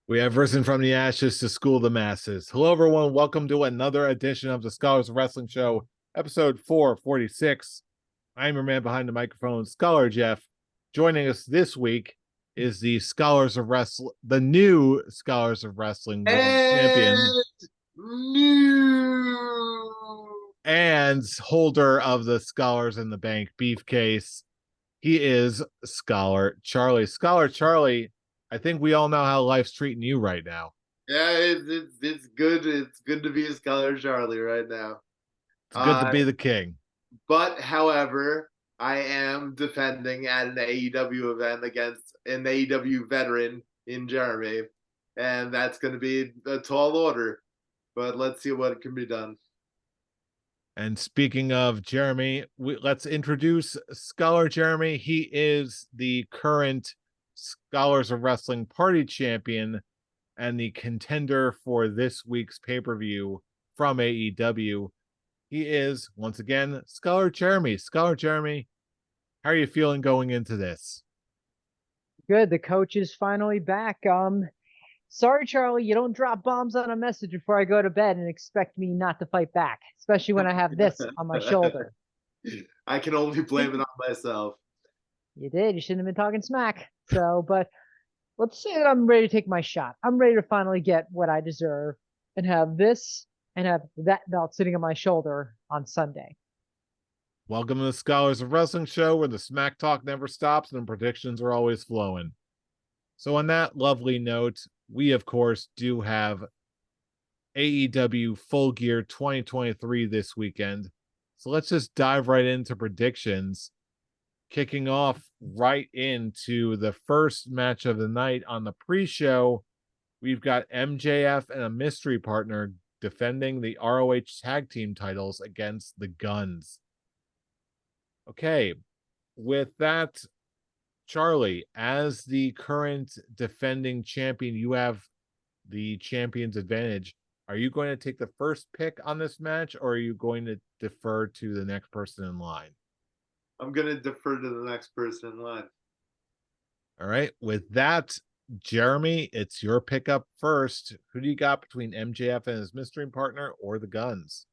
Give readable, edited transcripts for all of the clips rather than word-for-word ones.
We have risen from the ashes to school the masses. Hello, everyone. Welcome to another edition of the Scholars of Wrestling Show, episode 446. I'm your man behind the microphone, Scholar Jeff. Joining us this week is the new Scholars of Wrestling World Champion And new. and holder of the Scholars in the Bank briefcase. He is Scholar Charlie. Scholar Charlie, I think we all know how life's treating you right now. Yeah, it's good. It's good to be a Scholar Charlie right now. It's good to Uh, be the king. but however, I am defending at an AEW event against an AEW veteran in Jeremy, and that's going to be a tall order. But let's see what can be done. And speaking of Jeremy, let's introduce Scholar Jeremy. He is the current Scholars of Wrestling Party Champion and the contender for this week's pay-per-view from AEW. He is, once again, Scholar Jeremy. Scholar Jeremy, how are you feeling going into this? Good. The coach is finally back. Sorry, Charlie, you don't drop bombs on a message before I go to bed and expect me not to fight back, especially when I have this on my shoulder. I can only blame it on myself. You did. You shouldn't have been talking smack. But let's say that I'm ready to take my shot. I'm ready to finally get what I deserve and have this and have that belt sitting on my shoulder on Sunday. Welcome to the Scholars of Wrestling Show, where the smack talk never stops and the predictions are always flowing. So on that lovely note, we of course do have AEW Full Gear 2023 this weekend. So let's just dive right into predictions, kicking off right into the first match of the night on the pre-show. We've got MJF and a mystery partner defending the ROH tag team titles against the Guns. Okay, with that, Charlie, as the current defending champion, you have the champion's advantage. Are you going to take the first pick on this match, or are you going to defer to the next person in line? I'm going to defer to the next person in line. All right. With that, Jeremy, it's your pick up first. Who do you got between MJF and his mystery partner or the Guns?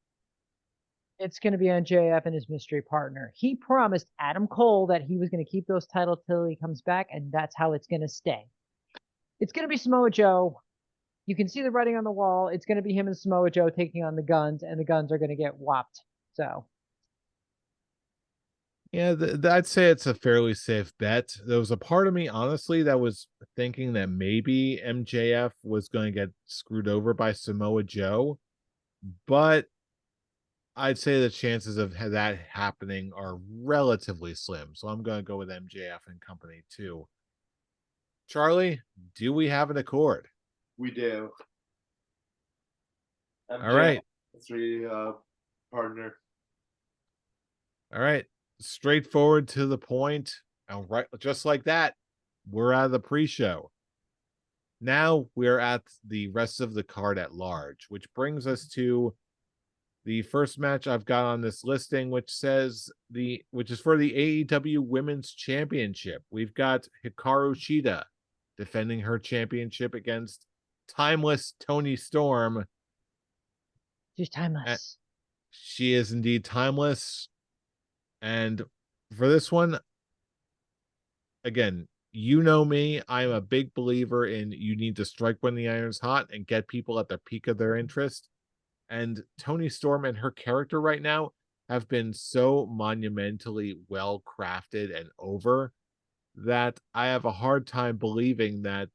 It's going to be on JF and his mystery partner. He promised Adam Cole that he was going to keep those titles till he comes back, and that's how it's going to stay. It's going to be Samoa Joe. You can see the writing on the wall. It's going to be him and Samoa Joe taking on the Guns, and the Guns are going to get whopped. So, yeah, I'd say it's a fairly safe bet. There was a part of me, honestly, that was thinking that maybe MJF was going to get screwed over by Samoa Joe, but I'd say the chances of that happening are relatively slim. So I'm going to go with MJF and company too. Charlie, do we have an accord? We do. All right. Three partner. All right. Straightforward to the point. All right. Just like that, we're out of the pre-show. Now we're at the rest of the card at large, which brings us to the first match I've got on this listing, which is for the AEW Women's Championship. We've got Hikaru Shida defending her championship against timeless Toni Storm. she's timeless. She is indeed timeless. And for this one, again, you know me, I'm a big believer in you need to strike when the iron's hot and get people at the peak of their interest. And Toni Storm and her character right now have been so monumentally well crafted and over that I have a hard time believing that.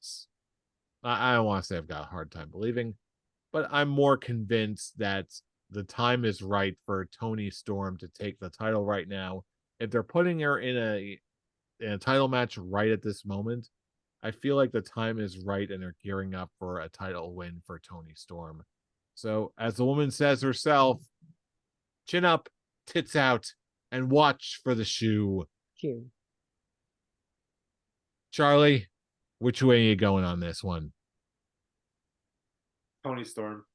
I don't want to say I've got a hard time believing, but I'm more convinced that the time is right for Toni Storm to take the title right now. If they're putting her in a title match right at this moment, I feel like the time is right and they're gearing up for a title win for Toni Storm. So, as the woman says herself, chin up, tits out, and watch for the shoe. Shoe. Charlie, which way are you going on this one? Toni Storm.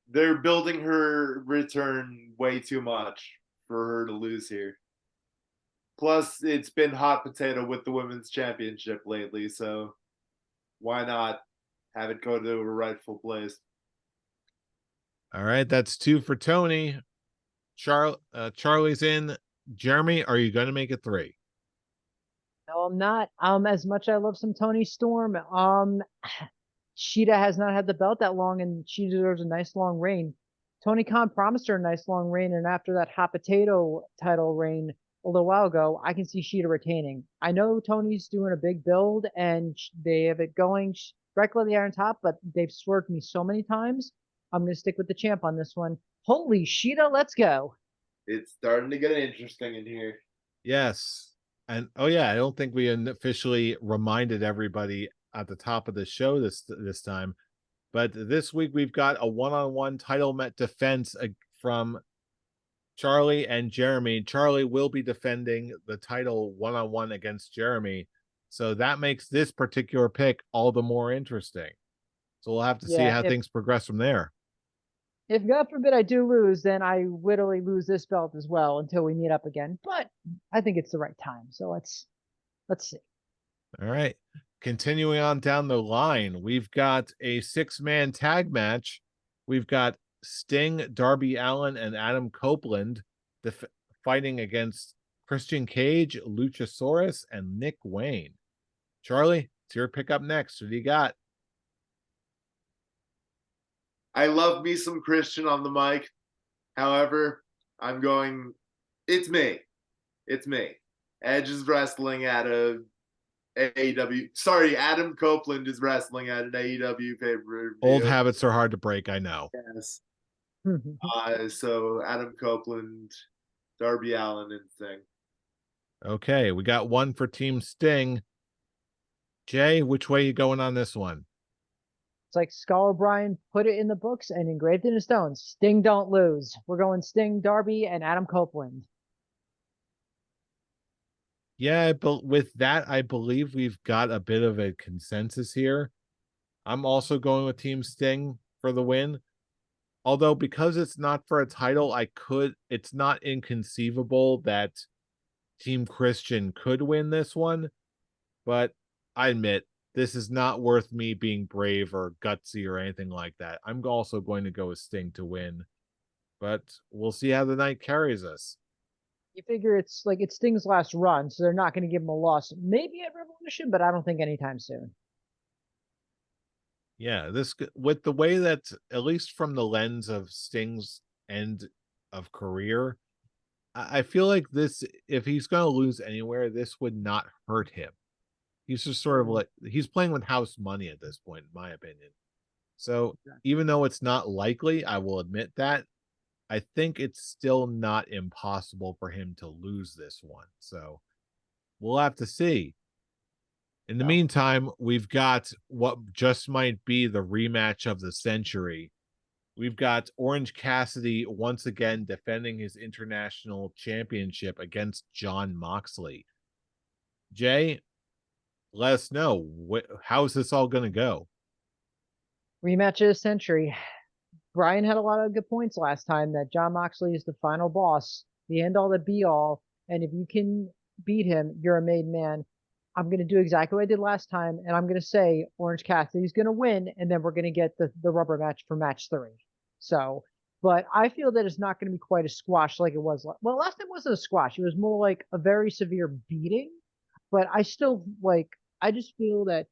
They're building her return way too much for her to lose here. Plus, it's been hot potato with the women's championship lately, so why not have it go to a rightful place? All right, that's 2 for Tony. Charlie's in. Jeremy, are you going to make it 3? No, I'm not. As much as I love some Tony Storm, Sheeta has not had the belt that long, and she deserves a nice long reign. Tony Khan promised her a nice long reign, and after that hot potato title reign a little while ago, I can see Sheeta retaining. I know Tony's doing a big build, and they have it going directly there on top, but they've swerved me so many times. I'm going to stick with the champ on this one. Holy Sheeta, let's go. It's starting to get interesting in here. Yes. And oh yeah, I don't think we officially reminded everybody at the top of the show this time. But this week we've got a one-on-one title defense from Charlie and Jeremy. Charlie will be defending the title one-on-one against Jeremy. So that makes this particular pick all the more interesting. So we'll have to see how things progress from there. If God forbid I do lose, then I literally lose this belt as well until we meet up again. But I think it's the right time. So let's see. All right. Continuing on down the line, we've got a 6-man tag match. We've got Sting, Darby Allin, and Adam Copeland fighting against Christian Cage, Luchasaurus, and Nick Wayne. Charlie, it's your pick up next. What do you got? I love me some Christian on the mic. However, it's me. It's me. Edge is wrestling at a AEW. Sorry, Adam Copeland is wrestling at an AEW pay-per-view. Old habits are hard to break, I know. Yes. So Adam Copeland, Darby Allin, and Sting. Okay, we got one for Team Sting. Jay, which way you going on this one? It's like Skull O'Brien put it in the books and engraved in the stones. Sting don't lose. We're going Sting, Darby, and Adam Copeland. Yeah, but with that, I believe we've got a bit of a consensus here. I'm also going with Team Sting for the win. Although, because it's not for a title, it's not inconceivable that Team Christian could win this one. But I admit, this is not worth me being brave or gutsy or anything like that. I'm also going to go with Sting to win. But we'll see how the night carries us. You figure it's Sting's last run, so they're not going to give him a loss. Maybe at Revolution, but I don't think anytime soon. Yeah, this with the way that, at least from the lens of Sting's end of career, I feel like this, if he's going to lose anywhere, this would not hurt him. He's just sort of like, he's playing with house money at this point, in my opinion. So even though it's not likely, I will admit that, I think it's still not impossible for him to lose this one. So we'll have to see. In the meantime, we've got what just might be the rematch of the century. We've got Orange Cassidy once again defending his international championship against Jon Moxley. Jay, let us know, how's this all going to go? Rematch of the century. Brian had a lot of good points last time that Jon Moxley is the final boss, the end all, the be all. And if you can beat him, you're a made man. I'm going to do exactly what I did last time. And I'm going to say Orange Cassidy's going to win. And then we're going to get the rubber match for match 3. So, but I feel that it's not going to be quite a squash like it was. Well, last time wasn't a squash. It was more like a very severe beating. But I still I just feel that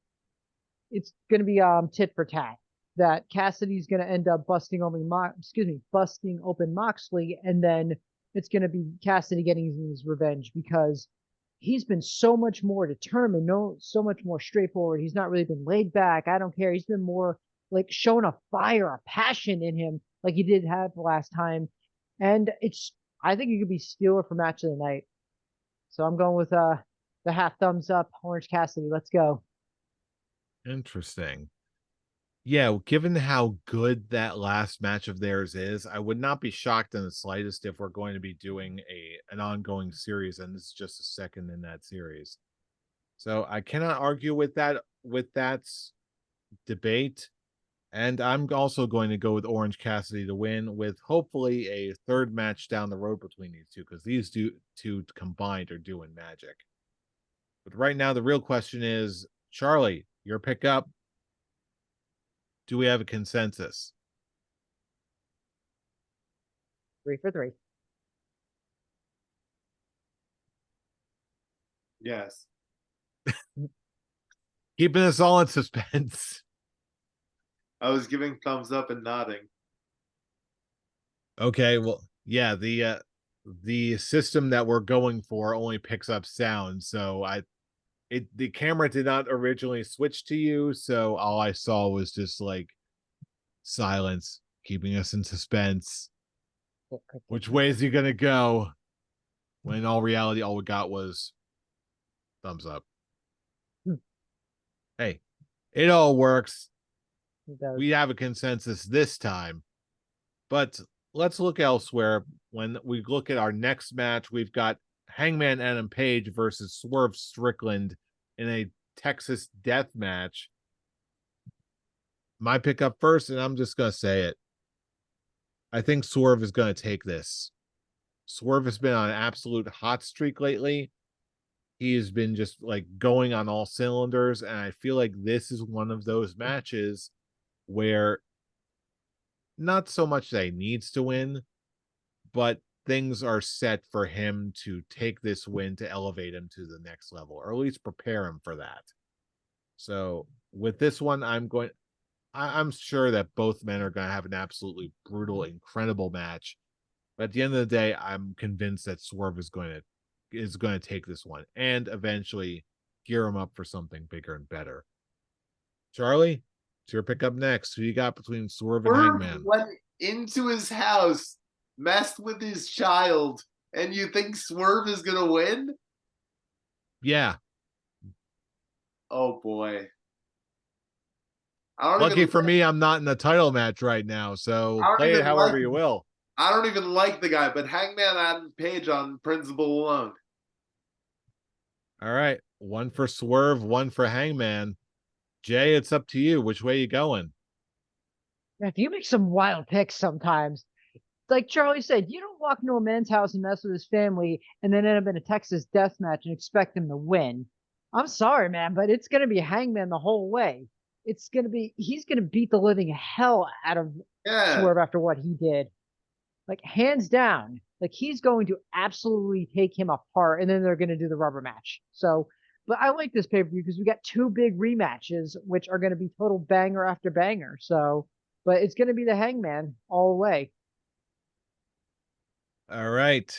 it's going to be tit for tat. That Cassidy's going to end up busting open Moxley, and then it's going to be Cassidy getting his revenge because he's been so much more determined, so much more straightforward. He's not really been laid back. I don't care. He's been more like showing a fire, a passion in him, like he did have last time. And I think it could be Steeler for match of the night. So I'm going with the half thumbs up, Orange Cassidy. Let's go. Interesting. Yeah, given how good that last match of theirs is, I would not be shocked in the slightest if we're going to be doing an ongoing series, and this is just a second in that series. So I cannot argue with that debate. And I'm also going to go with Orange Cassidy to win, with hopefully a third match down the road between these two, because these two combined are doing magic. But right now, the real question is, Charlie, your pickup. Do we have a consensus? 3 for 3. Yes. Keeping us all in suspense. I was giving thumbs up and nodding. Okay, well, yeah, the system that we're going for only picks up sound, so the camera did not originally switch to you, so all I saw was just like silence, keeping us in suspense. Which way is he gonna go? When in all reality, all we got was thumbs up. Hey, it all works. We have a consensus this time, but let's look elsewhere. When we look at our next match, we've got Hangman Adam Page versus Swerve Strickland in a Texas death match. My pick up first, and I'm just gonna say it. I think Swerve is gonna take this. Swerve has been on an absolute hot streak lately. He has been just like going on all cylinders, and I feel like this is one of those matches where not so much that he needs to win, but things are set for him to take this win to elevate him to the next level, or at least prepare him for that. So with this one, I'm sure that both men are going to have an absolutely brutal, incredible match. But at the end of the day, I'm convinced that Swerve is going to take this one and eventually gear him up for something bigger and better. Charlie, it's your pick up next. Who you got between Swerve and Hangman? Went into his house, messed with his child, and you think Swerve is gonna win? Yeah. Oh boy. I don't Lucky even for me, I'm not in the title match right now, so play it however you will. I don't even like the guy, but Hangman Adam Page on principle alone. All right. One for Swerve, one for Hangman. Jay, it's up to you. Which way you going? Yeah, you make some wild picks sometimes. Like Charlie said, you don't walk into a man's house and mess with his family and then end up in a Texas death match and expect him to win. I'm sorry, man, but it's going to be Hangman the whole way. He's going to beat the living hell out of Swerve after what he did. Like, hands down. Like, he's going to absolutely take him apart, and then they're going to do the rubber match. So, but I like this pay per view because we got 2 big rematches, which are going to be total banger after banger. So, but it's going to be the Hangman all the way. All right.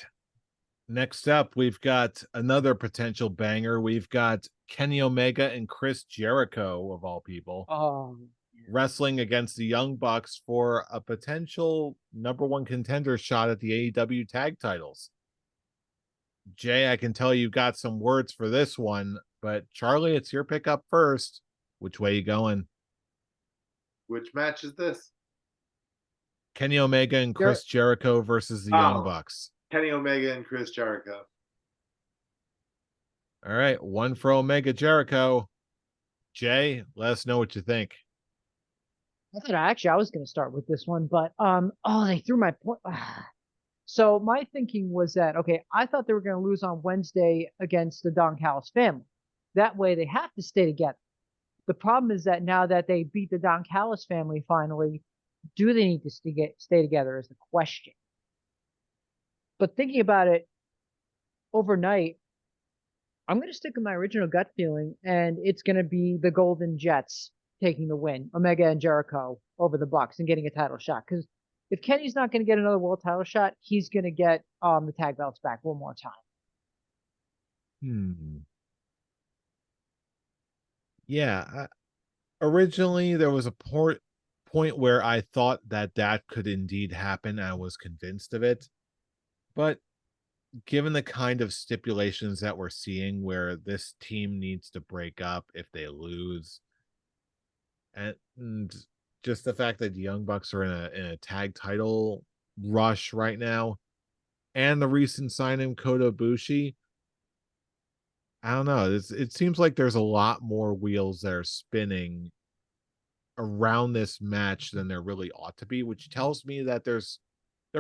Next up, we've got another potential banger. We've got Kenny Omega and Chris Jericho, of all people, wrestling against the Young Bucks for a potential #1 contender shot at the AEW tag titles. Jay, I can tell you've got some words for this one, but Charlie, it's your pick up first. Which way you going? Which match is this? Kenny Omega and Chris Jericho versus the Young Bucks. Kenny Omega and Chris Jericho. All right, one for Omega Jericho. Jay, let us know what you think. I thought I was going to start with this one, but they threw my point. So my thinking was that, okay, I thought they were going to lose on Wednesday against the Don Callis family. That way they have to stay together. The problem is that now that they beat the Don Callis family finally, do they need to stay together is the question. But thinking about it overnight, I'm going to stick with my original gut feeling, and it's going to be the Golden Jets taking the win, Omega and Jericho over the Bucks and getting a title shot. Because if Kenny's not going to get another world title shot, he's going to get the tag belts back one more time. Yeah. Originally, there was a point where I thought that could indeed happen. I was convinced of it. But given the kind of stipulations that we're seeing where this team needs to break up if they lose, and just the fact that the Young Bucks are in a tag title rush right now, and the recent signing Kota Ibushi, I don't know. It seems like there's a lot more wheels that are spinning around this match than there really ought to be, which tells me that they're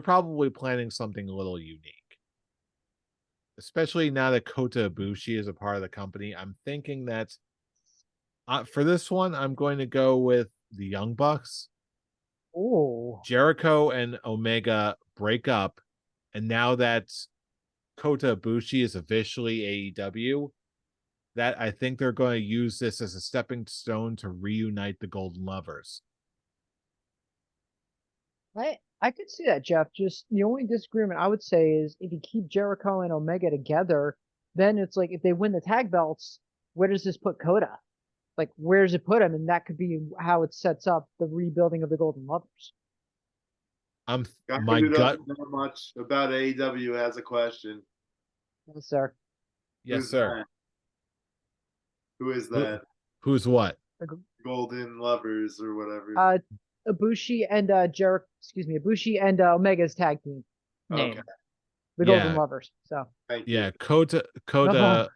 probably planning something a little unique. Especially now that Kota Ibushi is a part of the company, I'm thinking that for this one, I'm going to go with the Young Bucks. Oh, Jericho and Omega break up, and now that Kota Ibushi is officially AEW, that I think they're going to use this as a stepping stone to reunite the Golden Lovers. I could see that, Jeff. Just the only disagreement I would say is if you keep Jericho and Omega together, then it's like if they win the tag belts, where does this put Kota? Like, where does it put him? And that could be how it sets up the rebuilding of the Golden Lovers. Guy My who gut. doesn't know much about AEW has a question. Yes, sir. Yes, Who's sir. that? Who is Who, that? who's what? Golden Lovers or whatever. Ibushi and Ibushi and Omega's tag team name, Okay. the Yeah. Golden Lovers. So Thank Yeah, you. Kota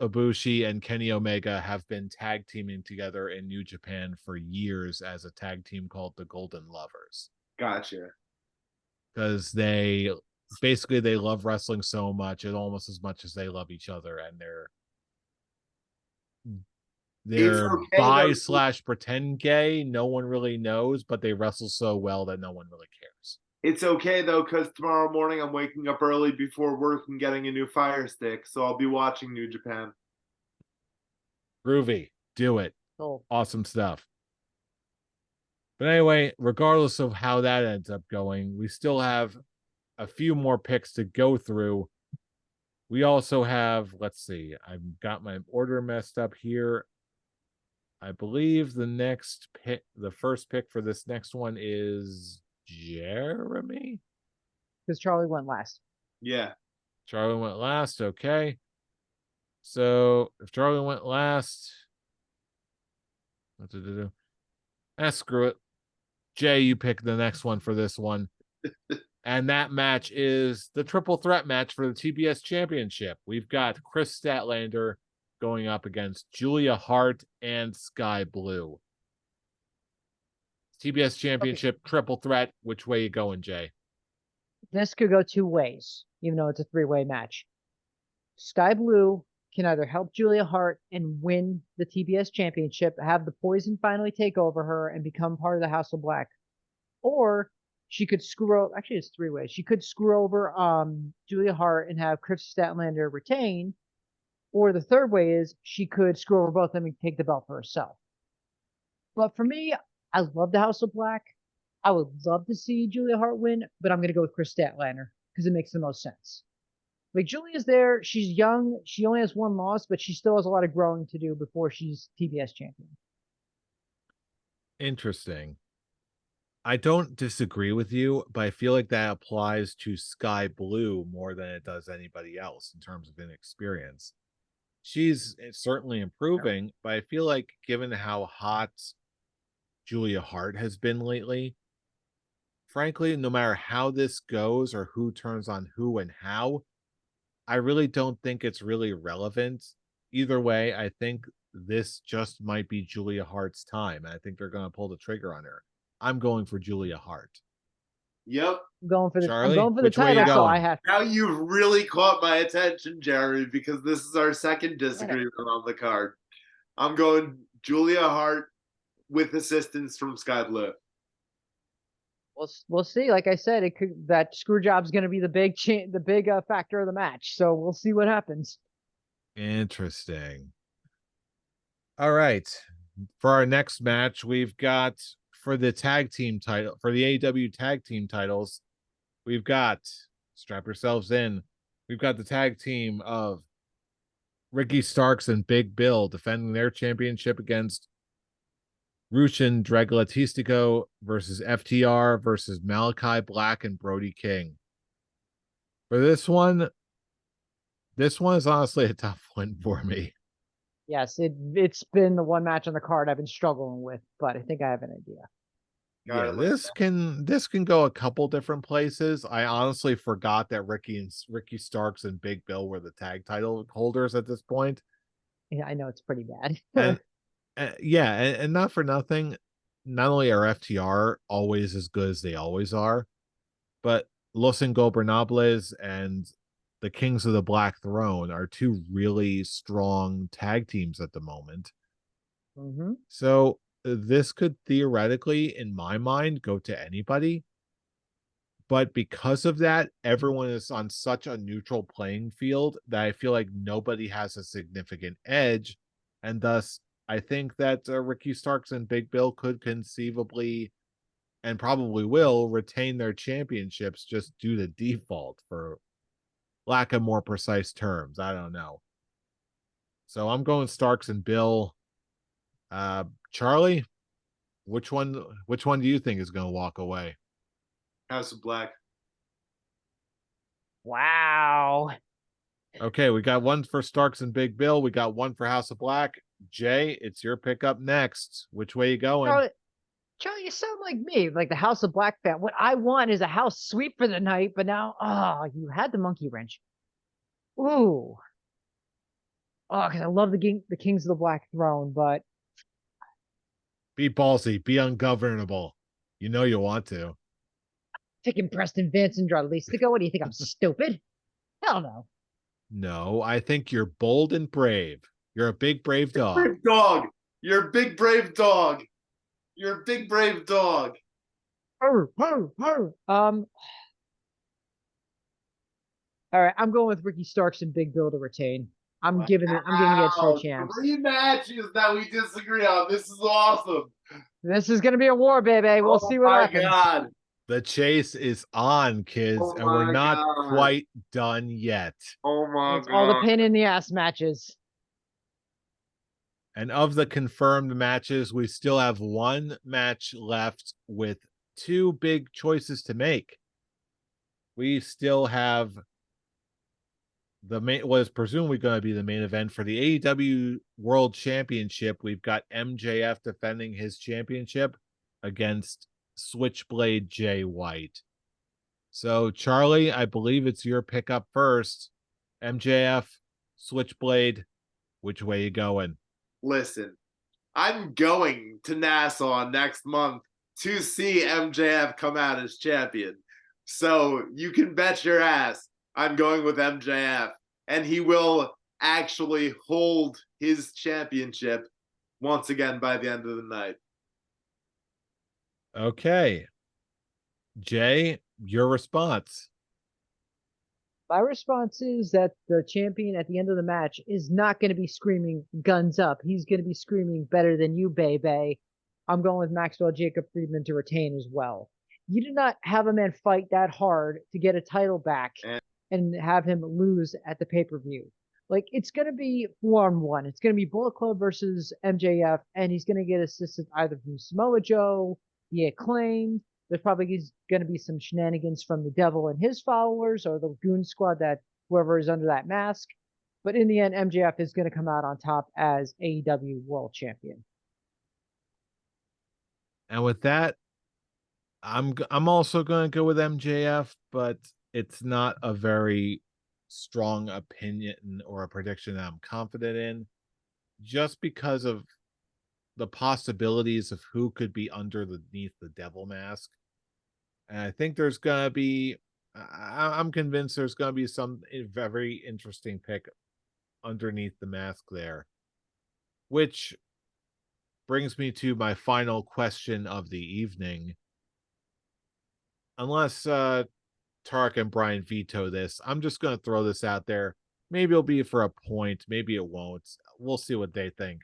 Ibushi and Kenny Omega have been tag teaming together in New Japan for years as a tag team called the Golden Lovers. Gotcha. Because they love wrestling so much, and almost as much as they love each other, and they're okay, bi though. / pretend gay. No one really knows, but they wrestle so well that no one really cares. It's okay though, because tomorrow morning I'm waking up early before work and getting a new Fire Stick, so I'll be watching New Japan. Groovy, do it. oh, Awesome stuff. But anyway, regardless of how that ends up going, we still have a few more picks to go through. We also have, let's see, I've got my order messed up here. I believe the first pick for this next one is Jeremy. because Charlie went last. Yeah. Charlie went last. Okay. So if Charlie went last, what to do? Screw it. Jay, you pick the next one for this one. And that match is the triple threat match for the TBS Championship. We've got Chris Statlander going up against Julia Hart and Sky Blue. TBS Championship triple threat. Which way you going, Jay? This could go two ways, even though it's a three-way match. Sky Blue can either help Julia Hart and win the TBS Championship, have the Poison finally take over her and become part of the House of Black, or she could actually it's three ways. She could screw over Julia Hart and have Chris Statlander retain, or the third way is she could screw over both of them and take the belt for herself. But for me, I love the House of Black. I would love to see Julia Hart win, but I'm going to go with Chris Statlander because it makes the most sense. Like, Julia's there. She's young. She only has one loss, but she still has a lot of growing to do before she's TBS champion. Interesting. I don't disagree with you, but I feel like that applies to Sky Blue more than it does anybody else in terms of inexperience. She's certainly improving, but I feel like given how hot Julia Hart has been lately, frankly, no matter how this goes or who turns on who and how, I really don't think it's really relevant. Either way, I think this just might be Julia Hart's time. And I think they're going to pull the trigger on her. I'm going for Julia Hart. Yep. I'm going for Charlie, I'm going for the which way you title, so going? I have. Now you've really caught my attention, Jeremy, because this is our second disagreement on the card. I'm going Julia Hart with assistance from Sky Blue. We'll see. Like I said, that screw job's going to be the big factor of the match. So we'll see what happens. Interesting. All right. For our next match, we've got for the tag team title, for the AEW tag team titles, we've got, strap yourselves in, we've got the tag team of Ricky Starks and Big Bill defending their championship against Ruchin Draglatistico versus FTR versus Malachi Black and Brody King. For this one is honestly a tough one for me. Yes, it's been the one match on the card I've been struggling with, but I think I have an idea. Yeah, this can go a couple different places. I honestly forgot that Ricky Starks and Big Bill were the tag title holders at this point. Yeah, I know it's pretty bad. And not for nothing, not only are FTR always as good as they always are, but Los Ingobernables and the Kings of the Black Throne are two really strong tag teams at the moment. Mm-hmm. So this could theoretically, in my mind, go to anybody. But because of that, everyone is on such a neutral playing field that I feel like nobody has a significant edge. And thus, I think that Ricky Starks and Big Bill could conceivably and probably will retain their championships just due to default, for lack of more precise terms. I don't know. So I'm going Starks and Bill. Charlie, which one do you think is going to walk away? House of Black. Wow. Okay, we got one for Starks and Big Bill. We got one for House of Black. Jay, it's your pick up next. Which way you going? Charlie, you sound like me, like the House of Black fan. What I want is a house sweep for the night, but now, you had the monkey wrench. Ooh. Oh, because I love the Kings of the Black Throne, but Be ballsy, be ungovernable. You know you want to. taking Preston Vance and Dralistico, what do you think? I'm stupid? Hell no. No, I think you're bold and brave. You're a big, brave dog. Brave dog. You're a big brave dog. You're a big brave dog. Arr, arr, arr. All right, I'm going with Ricky Starks and Big Bill to retain. I'm giving it to the champs. 3 matches that we disagree on. This is awesome. This is gonna be a war, baby. We'll see what happens. God. The chase is on, kids, Oh and we're not God. quite done yet. Oh my It's God. all the pain in the ass matches. And of the confirmed matches, we still have one match left with two big choices to make. We still have the main, what is presumably going to be the main event for the AEW World Championship. We've got MJF defending his championship against Switchblade Jay White. So, Charlie, I believe it's your pickup first. MJF, Switchblade, which way you going? Listen, I'm going to Nassau next month to see MJF come out as champion. So you can bet your ass I'm going with MJF, and he will actually hold his championship once again by the end of the night. Okay. Jay, your response. My response is that the champion at the end of the match is not going to be screaming guns up. He's going to be screaming better than you, baby. I'm going with Maxwell Jacob Friedman to retain as well. You did not have a man fight that hard to get a title back and have him lose at the pay-per-view. Like, it's going to be 4-on-1. It's going to be Bullet Club versus MJF, and he's going to get assistance either from Samoa Joe, the Acclaimed. There's probably going to be some shenanigans from the Devil and his followers, or the Goon Squad, that whoever is under that mask. But in the end, MJF is going to come out on top as AEW World Champion. And with that, I'm also going to go with MJF, but it's not a very strong opinion or a prediction that I'm confident in, just because of the possibilities of who could be underneath the devil mask. And I think there's going to be, I'm convinced there's going to be some very interesting pick underneath the mask there, which brings me to my final question of the evening. Unless Tark and Brian veto this, I'm just going to throw this out there. Maybe it'll be for a point, maybe it won't. We'll see what they think.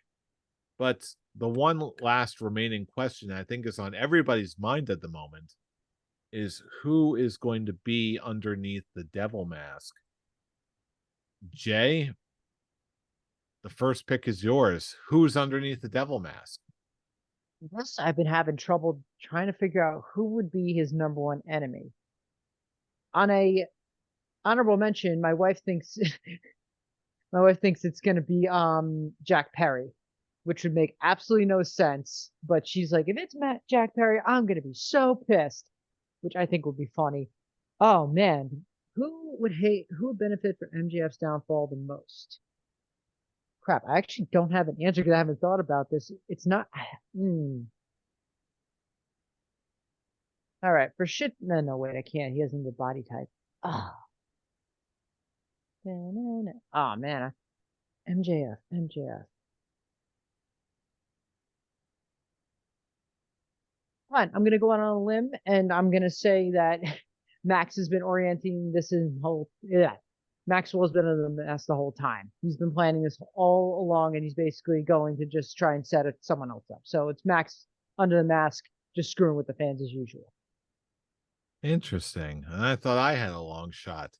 But the one last remaining question I think is on everybody's mind at the moment is who is going to be underneath the devil mask. Jay, the first pick is yours. Who's underneath the devil mask? Yes, I've been having trouble trying to figure out who would be his number one enemy. On a honorable mention, my wife thinks it's going to be Jack Perry, which would make absolutely no sense. But she's like, if it's Jack Perry, I'm going to be so pissed, which I think would be funny. Oh man, who would benefit from MJF's downfall the most? Crap, I actually don't have an answer because I haven't thought about this. It's not. All right, for shit. No, wait, I can't. He hasn't the body type. Oh. Oh man, MJF. fine. I'm gonna go out on a limb and I'm gonna say that Max has been orienting this in whole Maxwell's been in the mess the whole time. He's been planning this all along, and he's basically going to just try and set someone else up. So it's Max under the mask, just screwing with the fans as usual. Interesting. And I thought I had a long shot.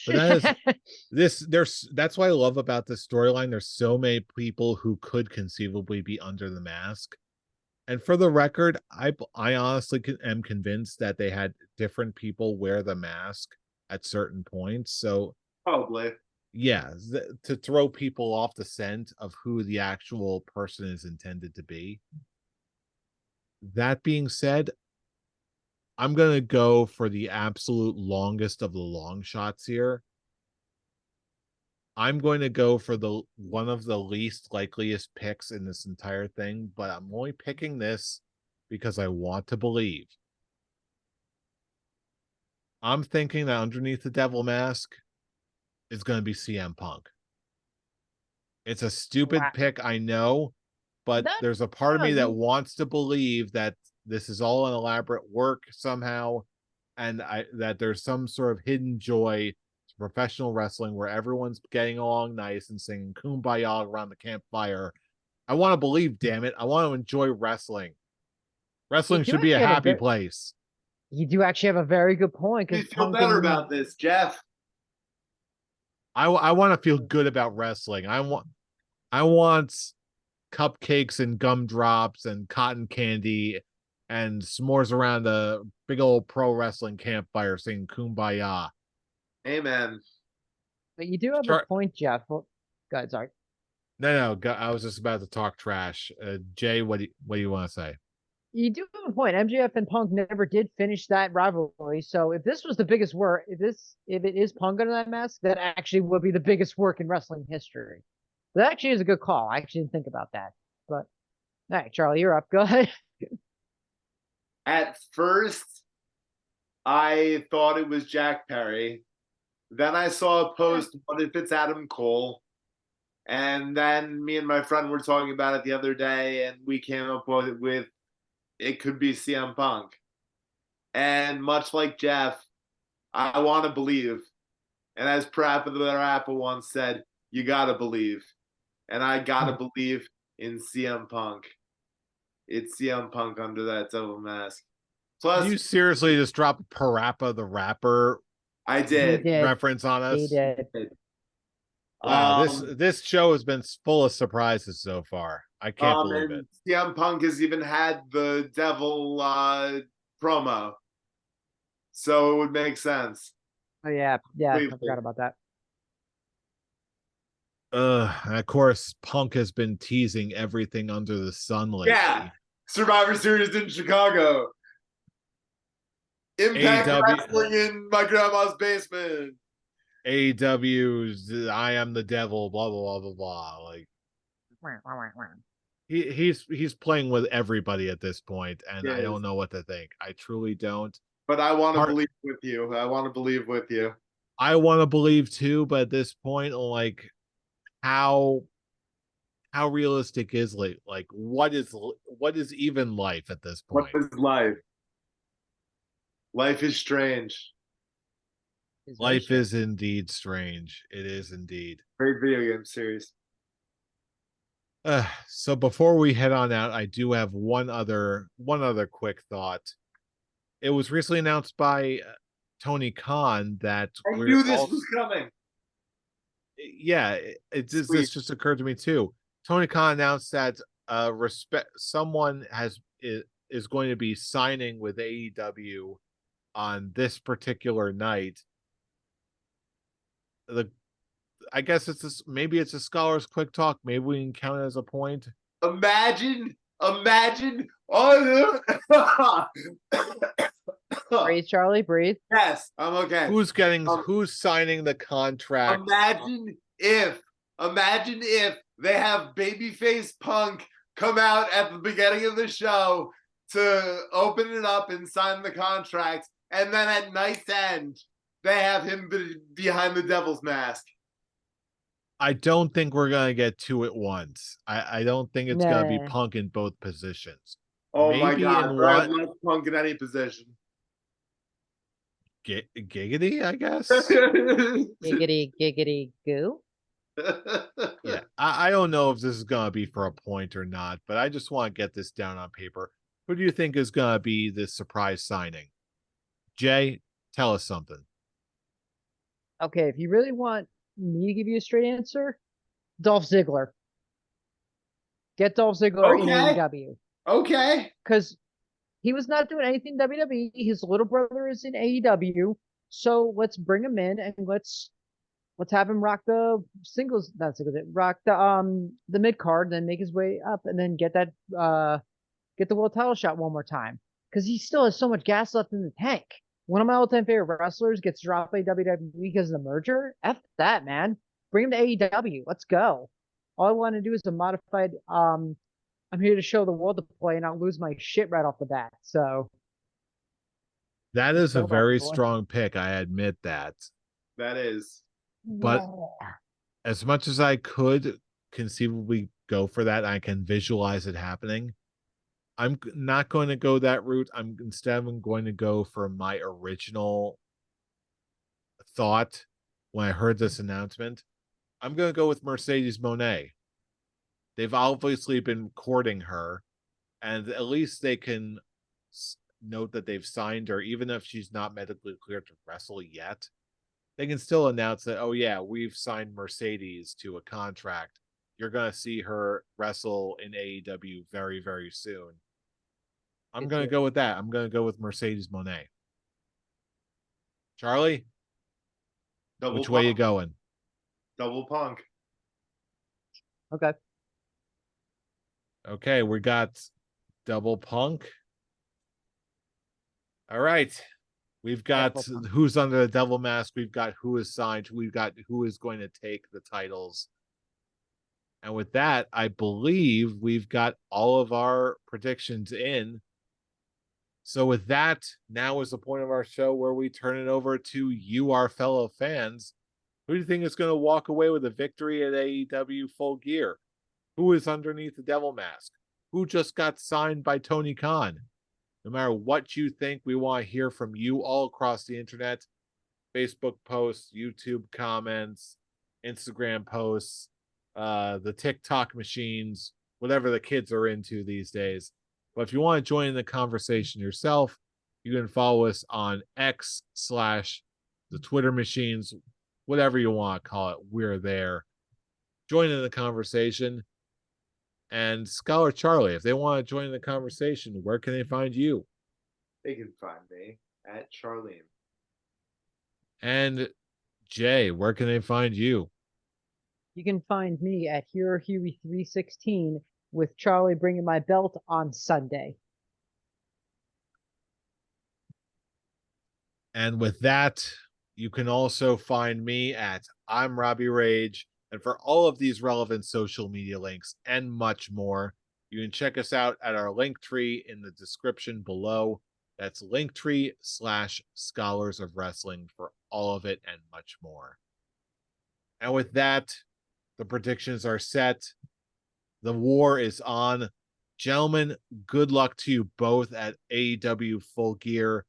But that is that's what I love about this storyline. There's so many people who could conceivably be under the mask. And for the record, I honestly am convinced that they had different people wear the mask at certain points. So Probably. yeah, to throw people off the scent of who the actual person is intended to be. That being said, I'm going to go for the absolute longest of the long shots here. I'm going to go for the one of the least likeliest picks in this entire thing, but I'm only picking this because I want to believe. I'm thinking that underneath the devil mask is going to be CM Punk. It's a stupid pick, I know, but there's a part of me that wants to believe that this is all an elaborate work somehow, and that there's some sort of hidden joy to professional wrestling where everyone's getting along nice and singing kumbaya around the campfire. I want to believe, damn it. I want to enjoy wrestling. Wrestling should be a happy place. You do actually have a very good point. You feel better about this, Jeff. I want to feel good about wrestling. I want cupcakes and gumdrops and cotton candy and s'mores around a big old pro wrestling campfire singing kumbaya. Amen. But you do have a point, Jeff. Well, go ahead, sorry. No, I was just about to talk trash. Jay, what do you want to say? You do have a point. MJF and Punk never did finish that rivalry. So if this was the biggest work, if it is Punk under that mask, that actually would be the biggest work in wrestling history. That actually is a good call. I actually didn't think about that. But all right, Charlie, you're up. Go ahead. At first, I thought it was Jack Perry. Then I saw a post, what if it's Adam Cole? And then me and my friend were talking about it the other day, and we came up with it could be CM Punk. And much like Jeff, I want to believe. And as Parappa the Rapper once said, you got to believe. And I got to believe in CM Punk. It's CM Punk under that devil mask. Plus, did you seriously just drop Parappa the Rapper? I did. Reference on us. He did. Wow, this show has been full of surprises so far. I can't believe it. CM Punk has even had the devil promo, so it would make sense. Oh yeah, I forgot about that. And of course, Punk has been teasing everything under the sun lately. Yeah, Survivor Series in Chicago, Impact Wrestling in my grandma's basement. AEW's I Am the Devil, blah blah blah blah blah. Like he's playing with everybody at this point, and I don't know what to think. I truly don't. But I want to believe with you. I want to believe with you. I want to believe too, but at this point, like how realistic is like what is even life at this point? What is life? Life is strange. Life is indeed strange. It is indeed. Great video game series. So before we head on out, I do have one other quick thought. It was recently announced by Tony Khan that I knew this was coming. Yeah, this just occurred to me too. Tony Khan announced that someone is going to be signing with AEW on this particular night. I guess maybe it's a Scholar's Quick Talk. Maybe we can count it as a point. Imagine. Breathe, Charlie. Breathe. Yes, I'm okay. Who's signing the contract? Imagine if they have Babyface Punk come out at the beginning of the show to open it up and sign the contract, and then at night's end they have him behind the devil's mask. I don't think we're gonna get two at once. I don't think it's gonna be Punk in both positions. Oh my maybe God, in but I'd one love Punk in any position. giggity, I guess. Giggity, giggity, goo. Yeah, I don't know if this is gonna be for a point or not, but I just want to get this down on paper. Who do you think is gonna be this surprise signing? Jay, tell us something. Okay, if you really want me to give you a straight answer, Dolph Ziggler. Get Dolph Ziggler in Okay. AEW. Okay. Because he was not doing anything WWE. His little brother is in AEW. So let's bring him in and let's have him rock the singles, not singles, rock the mid card, then make his way up and then get that get the world title shot one more time. Because he still has so much gas left in the tank. One of my all-time favorite wrestlers gets dropped by WWE because of the merger. F that, man. Bring him to AEW. Let's go. All I want to do is a modified I'm here to show the world to play and I'll lose my shit right off the bat. So That is a go, my very boy. strong pick. I admit that. That is. But as much as I could conceivably go for that, I can visualize it happening. I'm not going to go that route. I'm going to go for my original thought when I heard this announcement. I'm going to go with Mercedes Moné. They've obviously been courting her, and at least they can note that they've signed her, even if she's not medically cleared to wrestle yet. They can still announce that, oh yeah, we've signed Mercedes to a contract. You're going to see her wrestle in AEW very, very soon. I'm going to go with that. I'm going to go with Mercedes Moné. Charlie, which way you going? Double Punk. Okay. Okay, we got double Punk. All right. We've got who's under the devil mask. We've got who is signed. We've got who is going to take the titles. And with that, I believe we've got all of our predictions in. So with that, now is the point of our show where we turn it over to you, our fellow fans. Who do you think is going to walk away with a victory at AEW Full Gear? Who is underneath the devil mask? Who just got signed by Tony Khan? No matter what you think, we want to hear from you all across the internet. Facebook posts, YouTube comments, Instagram posts, the TikTok machines, whatever the kids are into these days. But if you want to join in the conversation yourself, you can follow us on X / the Twitter machines, whatever you want to call it. We're there. Join in the conversation. And Scholar Charlie, if they want to join the conversation, where can they find you? They can find me at Charlene. And Jay, where can they find you? You can find me at Hero Huey 316 with Charlie bringing my belt on Sunday. And with that, you can also find me at I'm Robbie Rage. And for all of these relevant social media links and much more, you can check us out at our link tree in the description below. That's linktree / Scholars of Wrestling for all of it and much more. And with that, the predictions are set. The war is on. Gentlemen, good luck to you both at AEW Full Gear.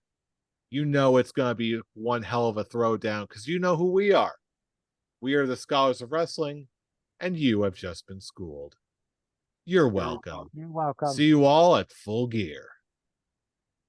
You know it's going to be one hell of a throwdown because you know who we are. We are the Scholars of Wrestling, and you have just been schooled. You're welcome. You're welcome. See you all at Full Gear.